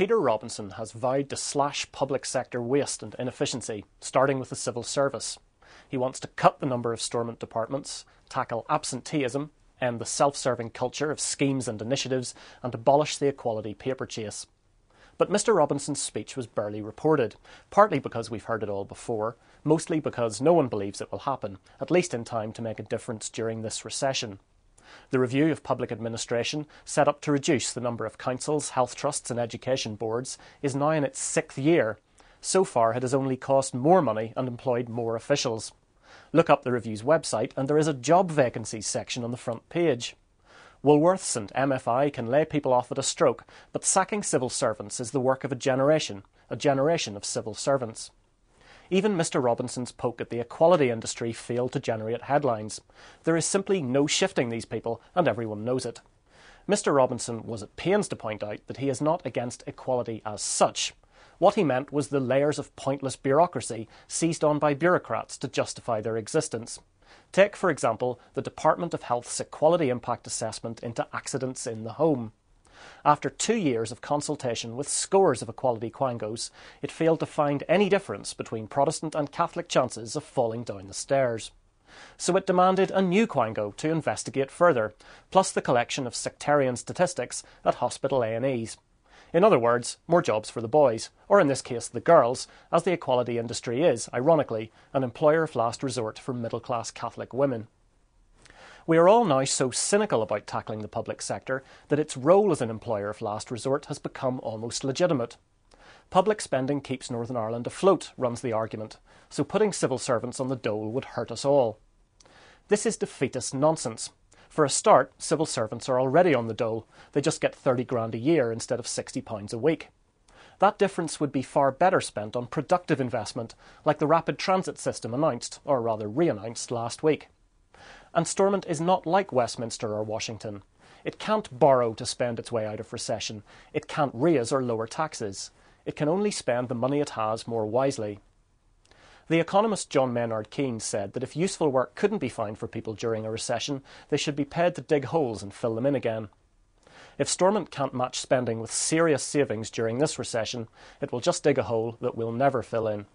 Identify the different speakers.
Speaker 1: Peter Robinson has vowed to slash public sector waste and inefficiency, starting with the civil service. He wants to cut the number of Stormont departments, tackle absenteeism, end the self-serving culture of schemes and initiatives, and abolish the equality paper chase. But Mr Robinson's speech was barely reported, partly because we've heard it all before, mostly because no one believes it will happen, at least in time to make a difference during this recession. The review of public administration, set up to reduce the number of councils, health trusts and education boards, is now in its 6th year. So far it has only cost more money and employed more officials. Look up the review's website and there is a job vacancies section on the front page. Woolworths and MFI can lay people off at a stroke, but sacking civil servants is the work of a generation of civil servants. Even Mr Robinson's poke at the equality industry failed to generate headlines. There is simply no shifting these people, and everyone knows it. Mr Robinson was at pains to point out that he is not against equality as such. What he meant was the layers of pointless bureaucracy seized on by bureaucrats to justify their existence. Take, for example, the Department of Health's Equality Impact Assessment into accidents in the home. After 2 years of consultation with scores of equality quangos, it failed to find any difference between Protestant and Catholic chances of falling down the stairs. So it demanded a new quango to investigate further, plus the collection of sectarian statistics at hospital A&Es. In other words, more jobs for the boys, or in this case the girls, as the equality industry is, ironically, an employer of last resort for middle-class Catholic women. We are all now so cynical about tackling the public sector that its role as an employer of last resort has become almost legitimate. Public spending keeps Northern Ireland afloat, runs the argument, so putting civil servants on the dole would hurt us all. This is defeatist nonsense. For a start, civil servants are already on the dole. They just get 30 grand a year instead of £60 a week. That difference would be far better spent on productive investment, like the rapid transit system announced, or rather re-announced, last week. And Stormont is not like Westminster or Washington. It can't borrow to spend its way out of recession. It can't raise or lower taxes. It can only spend the money it has more wisely. The economist John Maynard Keynes said that if useful work couldn't be found for people during a recession, they should be paid to dig holes and fill them in again. If Stormont can't match spending with serious savings during this recession, it will just dig a hole that we'll never fill in.